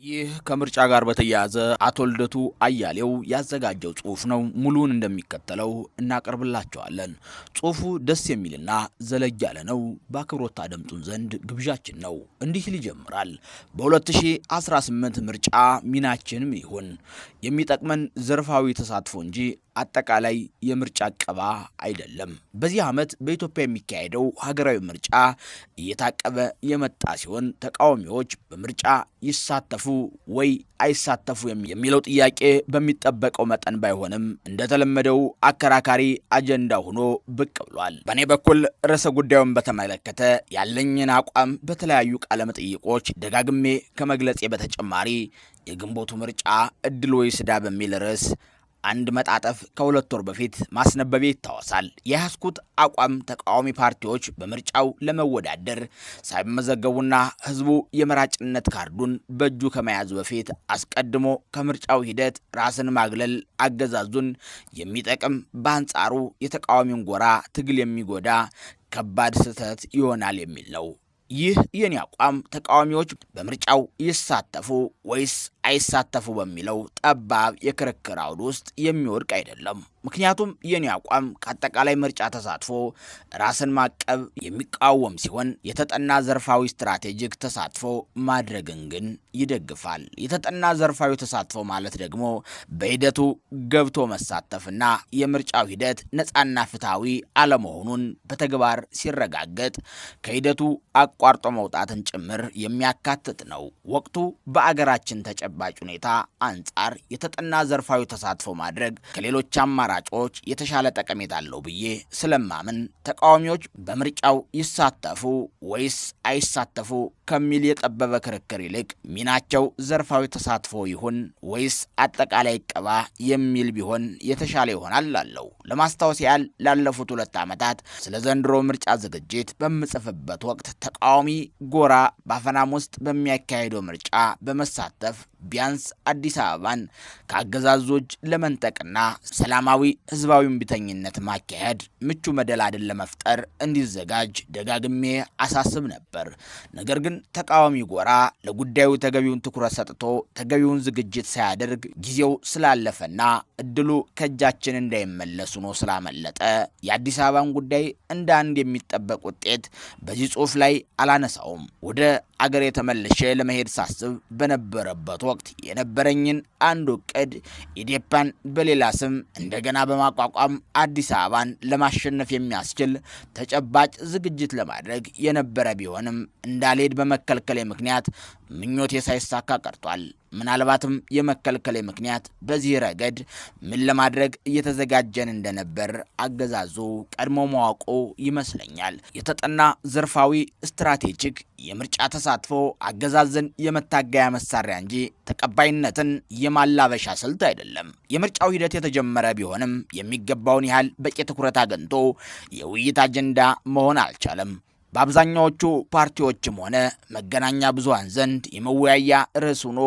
ይህ ከምርጫ ጋር በተያያዘ አቶ ልደቱ አያሌው ያዘጋጀው ጽሑፍ ነው። ሙሉን እንደሚከተለው እናቀርብላችኋለን። ጽሑፉ ደስ የሚልና ዘለግ ያለ ነው። በአክብሮት ታደምጡን ዘንድ ግብዣችን ነው። እንዲህ ሲል ይጀምራል። በ2018 ምርጫ ሚናችን ምን ይሁን? የሚጠቅመን ዘርፋዊ ተሳትፎ እንጂ አጠቃላይ የምርጫ ቀባ አይደለም። በዚህ ዓመት በኢትዮጵያ የሚካሄደው ሀገራዊ ምርጫ እየታቀበ የመጣ ሲሆን ተቃዋሚዎች በምርጫ ይሳተፉ ወይ አይሳተፉ የሚለው ጥያቄ በሚጠበቀው መጠን ባይሆንም እንደተለመደው አከራካሪ አጀንዳ ሆኖ ብቅ ብሏል። በእኔ በኩል ርዕሰ ጉዳዩን በተመለከተ ያለኝን አቋም በተለያዩ ቃለ መጠይቆች ደጋግሜ ከመግለጼ በተጨማሪ የግንቦቱ ምርጫ እድል ወይስ ዕዳ በሚል ርዕስ አንድ መጣጠፍ ከ2 ወር በፊት ማስነበቤ ይታወሳል። የያዝኩት አቋም ተቃዋሚ ፓርቲዎች በምርጫው ለመወዳደር ሳይመዘገቡና ህዝቡ የመራጭነት ካርዱን በእጁ ከመያዙ በፊት አስቀድሞ ከምርጫው ሂደት ራስን ማግለል አገዛዙን የሚጠቅም በአንጻሩ የተቃዋሚውን ጎራ ትግል የሚጎዳ ከባድ ስህተት ይሆናል የሚል ነው። ይህ የኔ አቋም ተቃዋሚዎች በምርጫው ይሳተፉ ወይስ አይሳተፉ በሚለው ጠባብ የክርክር አውድ ውስጥ የሚወድቅ አይደለም። ምክንያቱም የኔ አቋም ከአጠቃላይ ምርጫ ተሳትፎ ራስን ማቀብ የሚቃወም ሲሆን የተጠና ዘርፋዊ ስትራቴጂክ ተሳትፎ ማድረግን ግን ይደግፋል። የተጠና ዘርፋዊ ተሳትፎ ማለት ደግሞ በሂደቱ ገብቶ መሳተፍና የምርጫው ሂደት ነፃና ፍትሐዊ አለመሆኑን በተግባር ሲረጋገጥ ከሂደቱ አቋርጦ መውጣትን ጭምር የሚያካትት ነው። ወቅቱ በአገራችን ተጨባጭ ሁኔታ አንጻር የተጠና ዘርፋዊ ተሳትፎ ማድረግ ከሌሎች አማራጮች የተሻለ ጠቀሜታ አለው ብዬ ስለማምን ተቃዋሚዎች በምርጫው ይሳተፉ ወይስ አይሳተፉ ከሚል የጠበበ ክርክር ይልቅ ሚናቸው ዘርፋዊ ተሳትፎ ይሁን ወይስ አጠቃላይ ቀባ የሚል ቢሆን የተሻለ ይሆናል አለው። ለማስታወስ ያህል ላለፉት 2 ዓመታት ስለ ዘንድሮ ምርጫ ዝግጅት በምጽፍበት ወቅት ተቃዋሚ ጎራ በአፈናም ውስጥ በሚያካሄደው ምርጫ በመሳተፍ ቢያንስ አዲስ አበባን ከአገዛዞች ለመንጠቅና ሰላማዊ ህዝባዊ እምቢተኝነት ማካሄድ ምቹ መደላድል ለመፍጠር እንዲዘጋጅ ደጋግሜ አሳስብ ነበር። ነገር ግን ተቃዋሚ ጎራ ለጉዳዩ ተገቢውን ትኩረት ሰጥቶ ተገቢውን ዝግጅት ሳያደርግ ጊዜው ስላለፈና እድሉ ከእጃችን እንዳይመለስ ሆኖ ስላመለጠ የአዲስ አበባን ጉዳይ እንደ አንድ የሚጠበቅ ውጤት በዚህ ጽሑፍ ላይ አላነሳውም። ወደ አገር የተመለሸ ለመሄድ ሳስብ በነበረበት ወቅት የነበረኝን አንዱ ዕቅድ ኢዴፓን በሌላ ስም እንደገና በማቋቋም አዲስ አበባን ለማሸነፍ የሚያስችል ተጨባጭ ዝግጅት ለማድረግ የነበረ ቢሆንም እንዳልሄድ በመከልከሌ ምክንያት ምኞቴ ሳይሳካ ቀርቷል። ምናልባትም የመከልከሌ ምክንያት በዚህ ረገድ ምን ለማድረግ እየተዘጋጀን እንደነበር አገዛዙ ቀድሞ ማወቁ ይመስለኛል። የተጠና ዘርፋዊ ስትራቴጂክ የምርጫ ተሳትፎ አገዛዝን የመታገያ መሳሪያ እንጂ ተቀባይነትን የማላበሻ ስልት አይደለም። የምርጫው ሂደት የተጀመረ ቢሆንም የሚገባውን ያህል በቂ ትኩረት አግኝቶ የውይይት አጀንዳ መሆን አልቻለም። በአብዛኛዎቹ ፓርቲዎችም ሆነ መገናኛ ብዙሃን ዘንድ የመወያያ ርዕስ ሆኖ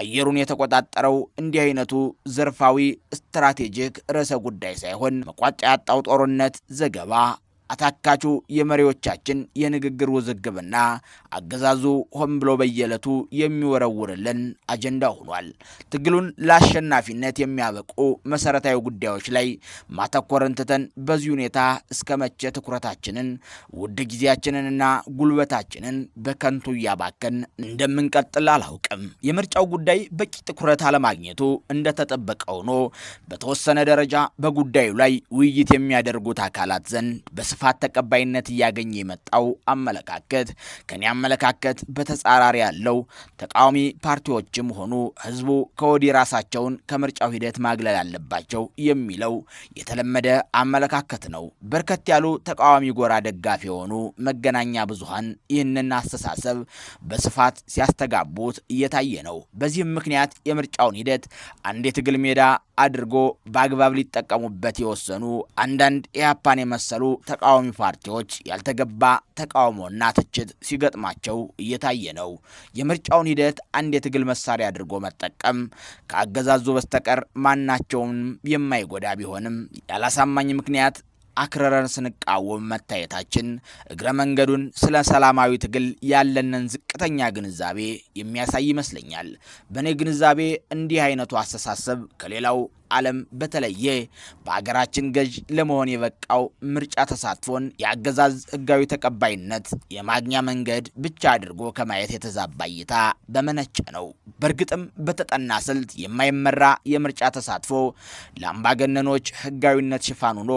አየሩን የተቆጣጠረው እንዲህ አይነቱ ዘርፋዊ ስትራቴጂክ ርዕሰ ጉዳይ ሳይሆን መቋጫ ያጣው ጦርነት ዘገባ፣ አታካቹ የመሪዎቻችን የንግግር ውዝግብና አገዛዙ ሆን ብሎ በየዕለቱ የሚወረውርልን አጀንዳ ሆኗል። ትግሉን ለአሸናፊነት የሚያበቁ መሰረታዊ ጉዳዮች ላይ ማተኮርን ትተን በዚህ ሁኔታ እስከ መቼ ትኩረታችንን ውድ ጊዜያችንንና ጉልበታችንን በከንቱ እያባከን እንደምንቀጥል አላውቅም። የምርጫው ጉዳይ በቂ ትኩረት አለማግኘቱ እንደተጠበቀ ሆኖ በተወሰነ ደረጃ በጉዳዩ ላይ ውይይት የሚያደርጉት አካላት ዘንድ በስፋት ተቀባይነት እያገኘ የመጣው አመለካከት ከኔ አመለካከት በተጻራሪ ያለው ተቃዋሚ ፓርቲዎችም ሆኑ ህዝቡ ከወዲህ ራሳቸውን ከምርጫው ሂደት ማግለል አለባቸው የሚለው የተለመደ አመለካከት ነው። በርከት ያሉ ተቃዋሚ ጎራ ደጋፊ የሆኑ መገናኛ ብዙሃን ይህንን አስተሳሰብ በስፋት ሲያስተጋቡት እየታየ ነው። በዚህም ምክንያት የምርጫውን ሂደት አንድ የትግል ሜዳ አድርጎ በአግባብ ሊጠቀሙበት የወሰኑ አንዳንድ ኢህአፓን የመሰሉ ተቃዋሚ ፓርቲዎች ያልተገባ ተቃውሞና ትችት ሲገጥማቸው እየታየ ነው። የምርጫውን ሂደት አንድ የትግል መሳሪያ አድርጎ መጠቀም ከአገዛዙ በስተቀር ማናቸውም የማይጎዳ ቢሆንም ያላሳማኝ ምክንያት አክረረን ስንቃወም መታየታችን እግረ መንገዱን ስለ ሰላማዊ ትግል ያለንን ዝቅተኛ ግንዛቤ የሚያሳይ ይመስለኛል። በኔ ግንዛቤ እንዲህ አይነቱ አስተሳሰብ ከሌላው ዓለም በተለየ በአገራችን ገዥ ለመሆን የበቃው ምርጫ ተሳትፎን የአገዛዝ ህጋዊ ተቀባይነት የማግኛ መንገድ ብቻ አድርጎ ከማየት የተዛባ እይታ በመነጨ ነው። በእርግጥም በተጠና ስልት የማይመራ የምርጫ ተሳትፎ ለአምባገነኖች ህጋዊነት ሽፋን ሆኖ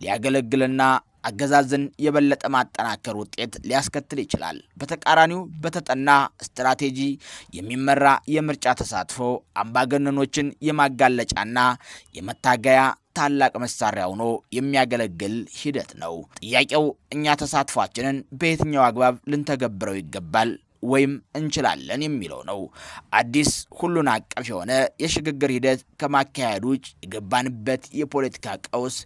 ሊያገለግልና አገዛዝን የበለጠ ማጠናከር ውጤት ሊያስከትል ይችላል። በተቃራኒው በተጠና ስትራቴጂ የሚመራ የምርጫ ተሳትፎ አምባገነኖችን የማጋለጫና የመታገያ ታላቅ መሳሪያ ሆኖ የሚያገለግል ሂደት ነው። ጥያቄው እኛ ተሳትፏችንን በየትኛው አግባብ ልንተገብረው ይገባል ወይም እንችላለን የሚለው ነው። አዲስ ሁሉን አቀፍ የሆነ የሽግግር ሂደት ከማካሄድ ውጭ የገባንበት የፖለቲካ ቀውስ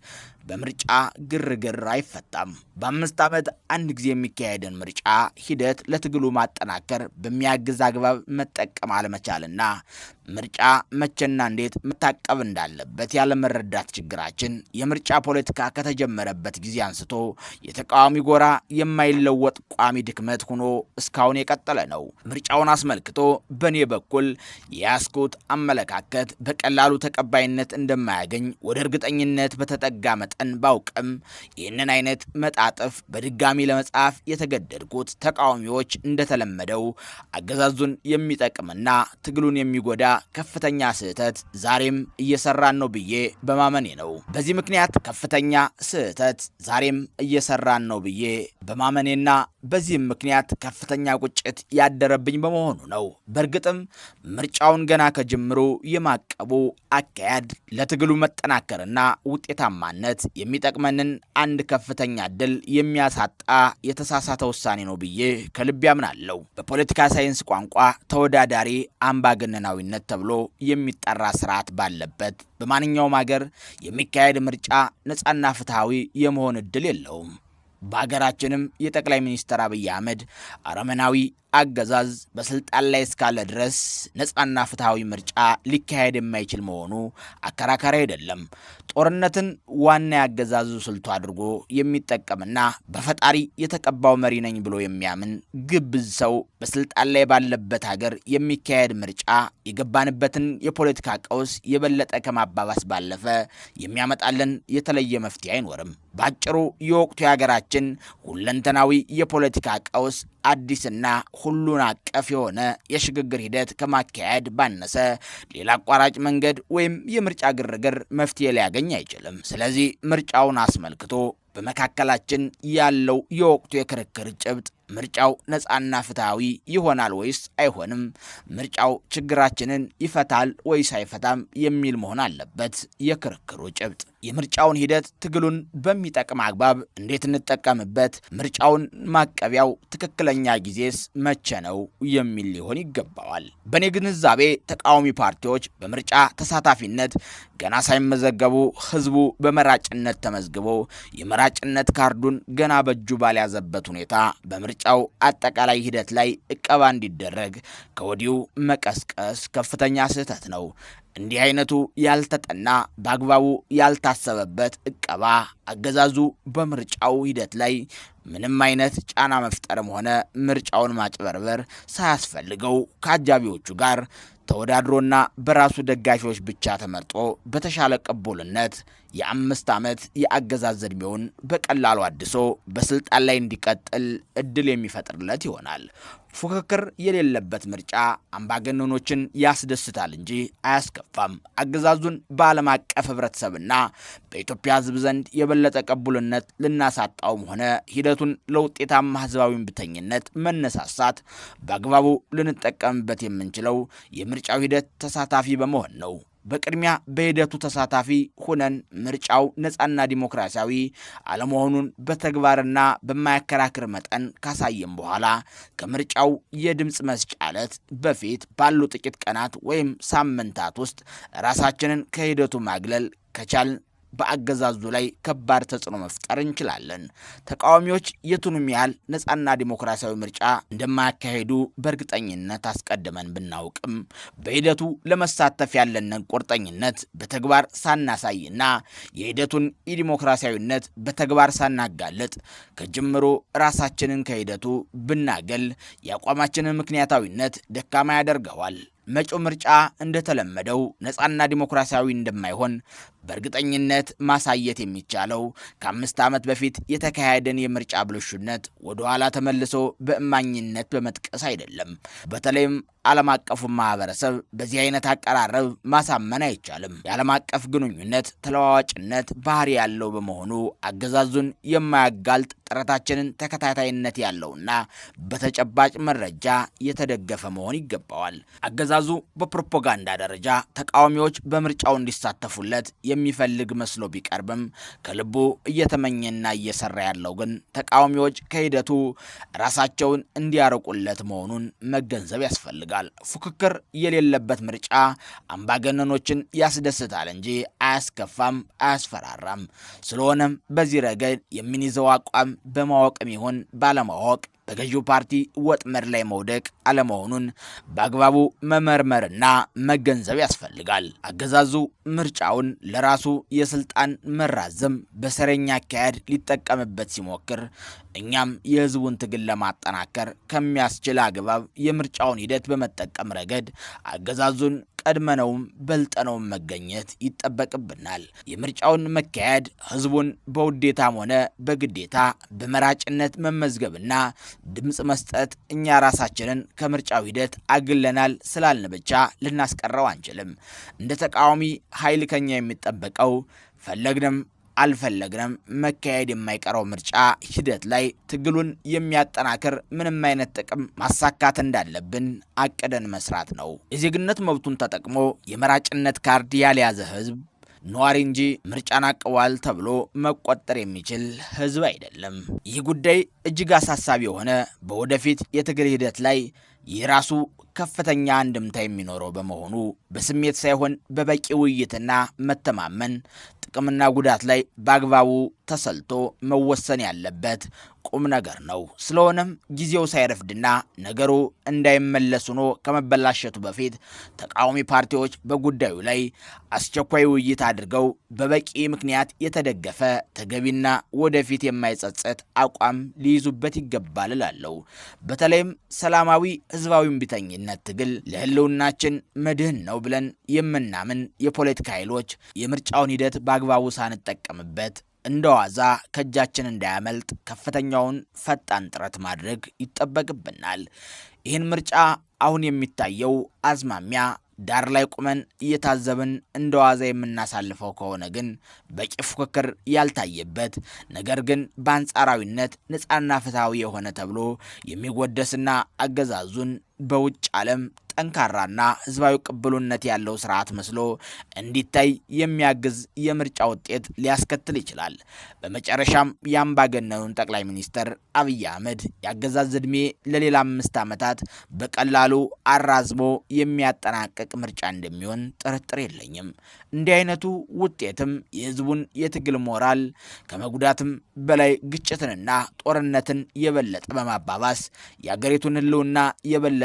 በምርጫ ግርግር አይፈታም። በ5 ዓመት አንድ ጊዜ የሚካሄድን ምርጫ ሂደት ለትግሉ ማጠናከር በሚያግዝ አግባብ መጠቀም አለመቻልና ምርጫ መቼና እንዴት መታቀብ እንዳለበት ያለመረዳት ችግራችን የምርጫ ፖለቲካ ከተጀመረበት ጊዜ አንስቶ የተቃዋሚ ጎራ የማይለወጥ ቋሚ ድክመት ሆኖ እስካሁን የቀጠለ ነው። ምርጫውን አስመልክቶ በኔ በኩል የያዝኩት አመለካከት በቀላሉ ተቀባይነት እንደማያገኝ ወደ እርግጠኝነት በተጠጋ መጠን ባውቅም ይህንን አይነት መጣጥፍ በድጋሚ ለመጻፍ የተገደድኩት ተቃዋሚዎች እንደተለመደው አገዛዙን የሚጠቅምና ትግሉን የሚጎዳ ከፍተኛ ስህተት ዛሬም እየሰራን ነው ብዬ በማመኔ ነው። በዚህ ምክንያት ከፍተኛ ስህተት ዛሬም እየሰራን ነው ብዬ በማመኔና በዚህም ምክንያት ከፍተኛ ቁጭት ያደረብኝ በመሆኑ ነው። በእርግጥም ምርጫውን ገና ከጅምሩ የማቀቡ አካሄድ ለትግሉ መጠናከርና ውጤታማነት የሚጠቅመንን አንድ ከፍተኛ ድል የሚያሳጣ የተሳሳተ ውሳኔ ነው ብዬ ከልብ ያምናለሁ። በፖለቲካ ሳይንስ ቋንቋ ተወዳዳሪ አምባገነናዊነት ተብሎ የሚጠራ ስርዓት ባለበት በማንኛውም ሀገር የሚካሄድ ምርጫ ነፃና ፍትሃዊ የመሆን እድል የለውም። በሀገራችንም የጠቅላይ ሚኒስትር አብይ አህመድ አረመናዊ አገዛዝ በስልጣን ላይ እስካለ ድረስ ነፃና ፍትሃዊ ምርጫ ሊካሄድ የማይችል መሆኑ አከራካሪ አይደለም። ጦርነትን ዋና ያገዛዙ ስልቱ አድርጎ የሚጠቀምና በፈጣሪ የተቀባው መሪ ነኝ ብሎ የሚያምን ግብዝ ሰው በስልጣን ላይ ባለበት ሀገር የሚካሄድ ምርጫ የገባንበትን የፖለቲካ ቀውስ የበለጠ ከማባባስ ባለፈ የሚያመጣልን የተለየ መፍትሄ አይኖርም። ባጭሩ የወቅቱ የሀገራችን ሁለንተናዊ የፖለቲካ ቀውስ አዲስና ሁሉን አቀፍ የሆነ የሽግግር ሂደት ከማካሄድ ባነሰ ሌላ አቋራጭ መንገድ ወይም የምርጫ ግርግር መፍትሄ ሊያገኝ አይችልም። ስለዚህ ምርጫውን አስመልክቶ በመካከላችን ያለው የወቅቱ የክርክር ጭብጥ ምርጫው ነፃና ፍትሃዊ ይሆናል ወይስ አይሆንም፣ ምርጫው ችግራችንን ይፈታል ወይስ አይፈታም የሚል መሆን አለበት የክርክሩ ጭብጥ። የምርጫውን ሂደት ትግሉን በሚጠቅም አግባብ እንዴት እንጠቀምበት፣ ምርጫውን ማቀቢያው ትክክለኛ ጊዜስ መቼ ነው የሚል ሊሆን ይገባዋል። በእኔ ግንዛቤ ተቃዋሚ ፓርቲዎች በምርጫ ተሳታፊነት ገና ሳይመዘገቡ ህዝቡ በመራጭነት ተመዝግቦ የመራጭነት ካርዱን ገና በእጁ ባልያዘበት ሁኔታ በምርጫው አጠቃላይ ሂደት ላይ እቀባ እንዲደረግ ከወዲሁ መቀስቀስ ከፍተኛ ስህተት ነው። እንዲህ አይነቱ ያልተጠና በአግባቡ ያልታሰበበት እቀባ አገዛዙ በምርጫው ሂደት ላይ ምንም አይነት ጫና መፍጠርም ሆነ ምርጫውን ማጭበርበር ሳያስፈልገው ከአጃቢዎቹ ጋር ተወዳድሮና በራሱ ደጋፊዎች ብቻ ተመርጦ በተሻለ ቅቡልነት የ5 ዓመት የአገዛዝ ዕድሜውን በቀላሉ አድሶ በስልጣን ላይ እንዲቀጥል እድል የሚፈጥርለት ይሆናል። ፉክክር የሌለበት ምርጫ አምባገነኖችን ያስደስታል እንጂ አያስከፋም። አገዛዙን በዓለም አቀፍ ህብረተሰብና በኢትዮጵያ ህዝብ ዘንድ የበለጠ ቅቡልነት ልናሳጣውም ሆነ ሂደቱን ለውጤታማ ህዝባዊ እምቢተኝነት መነሳሳት በአግባቡ ልንጠቀምበት የምንችለው የምርጫው ሂደት ተሳታፊ በመሆን ነው። በቅድሚያ በሂደቱ ተሳታፊ ሁነን ምርጫው ነፃና ዲሞክራሲያዊ አለመሆኑን በተግባርና በማያከራክር መጠን ካሳየም በኋላ ከምርጫው የድምፅ መስጫ ዕለት በፊት ባሉ ጥቂት ቀናት ወይም ሳምንታት ውስጥ ራሳችንን ከሂደቱ ማግለል ከቻልን በአገዛዙ ላይ ከባድ ተጽዕኖ መፍጠር እንችላለን። ተቃዋሚዎች የቱንም ያህል ነፃና ዲሞክራሲያዊ ምርጫ እንደማያካሄዱ በእርግጠኝነት አስቀድመን ብናውቅም በሂደቱ ለመሳተፍ ያለንን ቁርጠኝነት በተግባር ሳናሳይና የሂደቱን የዲሞክራሲያዊነት በተግባር ሳናጋለጥ ከጅምሮ ራሳችንን ከሂደቱ ብናገል የአቋማችንን ምክንያታዊነት ደካማ ያደርገዋል። መጪው ምርጫ እንደተለመደው ነፃና ዲሞክራሲያዊ እንደማይሆን በእርግጠኝነት ማሳየት የሚቻለው ከ5 ዓመት በፊት የተካሄደን የምርጫ ብልሹነት ወደ ኋላ ተመልሶ በእማኝነት በመጥቀስ አይደለም። በተለይም ዓለም አቀፉ ማህበረሰብ በዚህ አይነት አቀራረብ ማሳመን አይቻልም። የዓለም አቀፍ ግንኙነት ተለዋዋጭነት ባህሪ ያለው በመሆኑ አገዛዙን የማያጋልጥ ጥረታችንን ተከታታይነት ያለውና በተጨባጭ መረጃ የተደገፈ መሆን ይገባዋል። አገዛዙ በፕሮፓጋንዳ ደረጃ ተቃዋሚዎች በምርጫው እንዲሳተፉለት የሚፈልግ መስሎ ቢቀርብም ከልቡ እየተመኘና እየሰራ ያለው ግን ተቃዋሚዎች ከሂደቱ ራሳቸውን እንዲያርቁለት መሆኑን መገንዘብ ያስፈልጋል። ፉክክር የሌለበት ምርጫ አምባገነኖችን ያስደስታል እንጂ አያስከፋም፣ አያስፈራራም። ስለሆነም በዚህ ረገድ የምንይዘው አቋም በማወቅም ይሁን ባለማወቅ በገዢው ፓርቲ ወጥመድ ላይ መውደቅ አለመሆኑን በአግባቡ መመርመርና መገንዘብ ያስፈልጋል። አገዛዙ ምርጫውን ለራሱ የስልጣን መራዘም በሰረኛ አካሄድ ሊጠቀምበት ሲሞክር እኛም የህዝቡን ትግል ለማጠናከር ከሚያስችል አግባብ የምርጫውን ሂደት በመጠቀም ረገድ አገዛዙን ቀድመነውም በልጠነውም መገኘት ይጠበቅብናል። የምርጫውን መካሄድ ህዝቡን በውዴታም ሆነ በግዴታ በመራጭነት መመዝገብና ድምፅ መስጠት እኛ ራሳችንን ከምርጫው ሂደት አግለናል ስላልን ብቻ ልናስቀረው አንችልም። እንደ ተቃዋሚ ኃይል ከኛ የሚጠበቀው ፈለግንም አልፈለግንም መካሄድ የማይቀረው ምርጫ ሂደት ላይ ትግሉን የሚያጠናክር ምንም አይነት ጥቅም ማሳካት እንዳለብን አቅደን መስራት ነው። የዜግነት መብቱን ተጠቅሞ የመራጭነት ካርድ ያልያዘ ህዝብ ነዋሪ እንጂ ምርጫን አቅቧል ተብሎ መቆጠር የሚችል ህዝብ አይደለም። ይህ ጉዳይ እጅግ አሳሳቢ የሆነ በወደፊት የትግል ሂደት ላይ የራሱ ከፍተኛ አንድምታ የሚኖረው በመሆኑ በስሜት ሳይሆን በበቂ ውይይትና መተማመን ጥቅምና ጉዳት ላይ በአግባቡ ተሰልቶ መወሰን ያለበት ቁም ነገር ነው። ስለሆነም ጊዜው ሳይረፍድና ነገሩ እንዳይመለስ ሆኖ ከመበላሸቱ በፊት ተቃዋሚ ፓርቲዎች በጉዳዩ ላይ አስቸኳይ ውይይት አድርገው በበቂ ምክንያት የተደገፈ ተገቢና ወደፊት የማይጸጸት አቋም ሊይዙበት ይገባል እላለሁ። በተለይም ሰላማዊ ህዝባዊ እምቢተኝነት ትግል ለህልውናችን መድህን ነው ብለን የምናምን የፖለቲካ ኃይሎች የምርጫውን ሂደት በአግባቡ ሳንጠቀምበት እንደዋዛ ከእጃችን እንዳያመልጥ ከፍተኛውን ፈጣን ጥረት ማድረግ ይጠበቅብናል። ይህን ምርጫ አሁን የሚታየው አዝማሚያ ዳር ላይ ቁመን እየታዘብን እንደዋዛ የምናሳልፈው ከሆነ ግን በቂ ፉክክር ያልታየበት ነገር ግን በአንጻራዊነት ነፃና ፍትሃዊ የሆነ ተብሎ የሚወደስና አገዛዙን በውጭ ዓለም ጠንካራና ህዝባዊ ቅብሉነት ያለው ስርዓት መስሎ እንዲታይ የሚያግዝ የምርጫ ውጤት ሊያስከትል ይችላል። በመጨረሻም የአምባገነኑን ጠቅላይ ሚኒስትር አብይ አህመድ የአገዛዝ ዕድሜ ለሌላ 5 ዓመታት በቀላሉ አራዝሞ የሚያጠናቅቅ ምርጫ እንደሚሆን ጥርጥር የለኝም። እንዲህ አይነቱ ውጤትም የህዝቡን የትግል ሞራል ከመጉዳትም በላይ ግጭትንና ጦርነትን የበለጠ በማባባስ የአገሪቱን ህልውና የበለጠ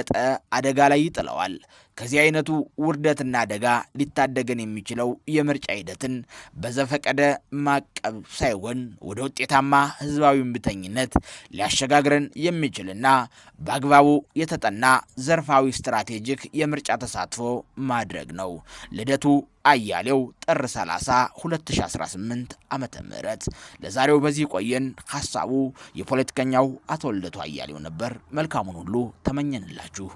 አደጋ ላይ ይጥለዋል። ከዚህ አይነቱ ውርደትና አደጋ ሊታደገን የሚችለው የምርጫ ሂደትን በዘፈቀደ ማቀብ ሳይሆን ወደ ውጤታማ ህዝባዊ እምቢተኝነት ሊያሸጋግረን የሚችልና በአግባቡ የተጠና ዘርፋዊ ስትራቴጂክ የምርጫ ተሳትፎ ማድረግ ነው። ልደቱ አያሌው ጥር 30 2018 ዓመተ ምህረት ለዛሬው በዚህ ቆየን። ሐሳቡ የፖለቲከኛው አቶ ልደቱ አያሌው ነበር። መልካሙን ሁሉ ተመኘንላችሁ።